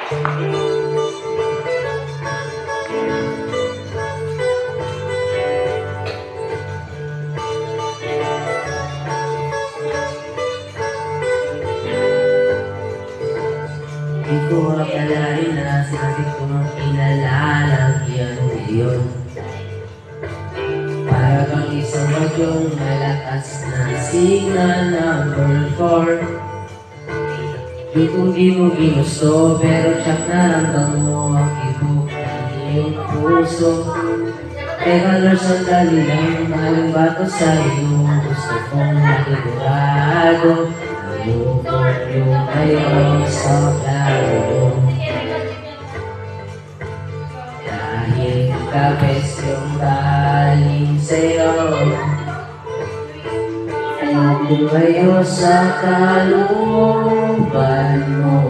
Di ko akalain na sabi ko ang kinalalagyan ngayon. Para bang isang bagyong malakas na signal number 4. Di ko di mo ginusto pero tsak naramdam mo ang ibog ng iyong puso. Teka Lord, sandali lang, maling bato sa iyo. Gusto kong magigurado ayokong lumayo sa plano. Dahil kabes yung galing sa'yo, ayokong lumayo sa kalooban mo.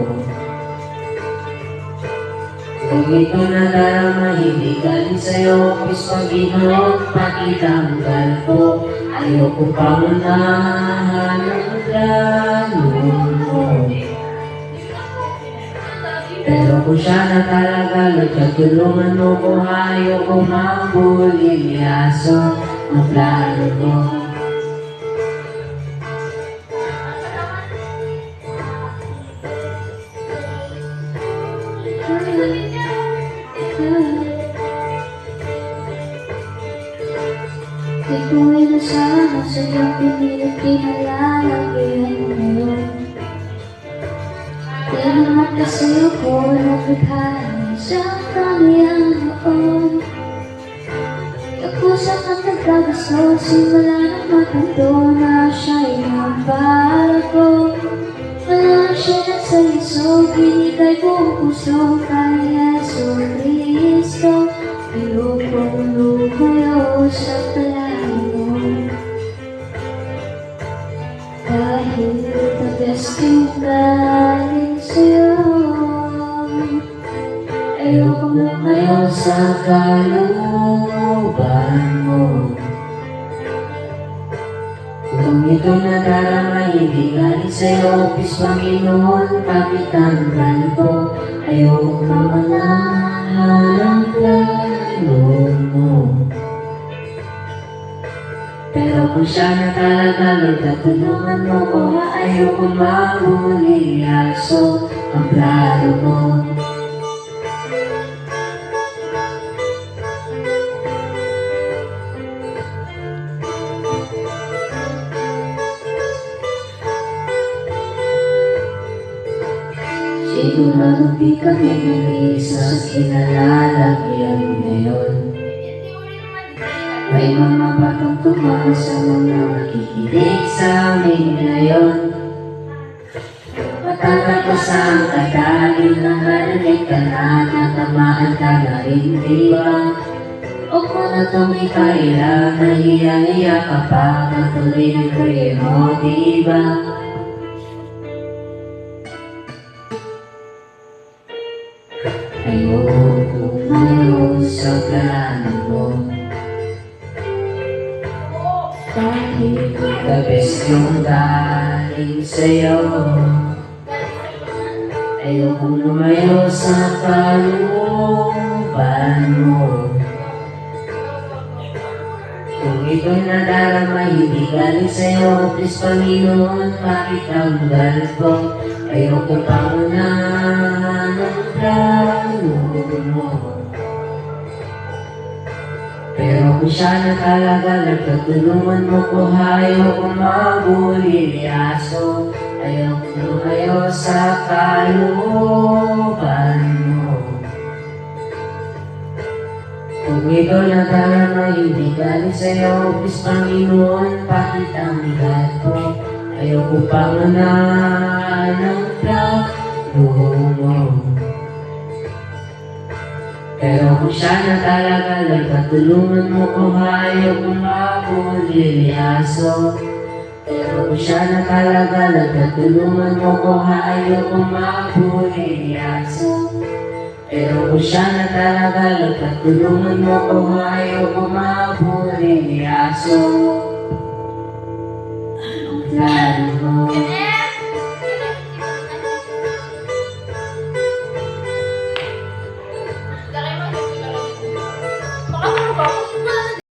Kung ito nadarama, hindi galing sa'yo, Diyos Panginoon, pakitanggal ko. Ayoko pangunahan ang plano mo. Pero kung siya na talaga, Lord, katulungan mo ko. Ayoko mabulilyaso ang plano mo. Di ko inasama sa iyong pinilit kinalalagyan ngayon. Di naman kasi ako nagkakaroon sa kamiyang noon. Nagkusang at nagkagusto, simula ng matanto na siya'y nagbago. Wala siya na sa iso, binigay buong puso kay Yesu Cristo. Ayokong lumayo sa plano, dahil the best yung galing sa'yo. Ayokong lumayo sa kalooban mo. Kung ito nadarama, hindi galing sa'yo, Diyos Panginoon, pakitanggal ko. Ayokong mamanahan ang plano mo. Pero kung siya na talaga, Lord, katulungan mo ko. Ayokong mabulilyaso ang plano mo. Sigurado di kami mag-iisa sa kinalalagyan ngayon. May mga batang tumawa sa mga nakikinig sa amin ngayon. Matagal ko sa ang kadalil na marinig ka na, natamaan ka na rin, di ba? Huwag mo na tumikaila, nahiya-hiya ka pa, matuloy ng prayer mo, di ba? Ayokong lumayo sa plano mo, dahil the best yung galing sa'yo. Ayokong lumayo sa kalooban mo. Kung ito'y nadarama, hindi galing sa'yo, Diyos Panginoon, pakitanggal ko. Ayokong pangunahan ang plano mo. Pero kung siya na talaga, Lord, katulungan mo ko. Ayokong mabulilyaso, ayokong lumayo sa kalooban mo. Kung ito nadarama, hindi galing sa'yo, Diyos Panginoon, pakitanggal ko. Ayokong pangunahan ang plano mo. Pero kung siya na talaga, Lord, katulungan mo ko. Ayokong mabulilyaso. Pero kung siya na talaga, Lord, katulungan mo ko. Ayokong mabulilyaso. Pero kung siya na talaga, Lord, katulungan mo ko. Ayokong mabulilyaso. Anong plano mo? Bakit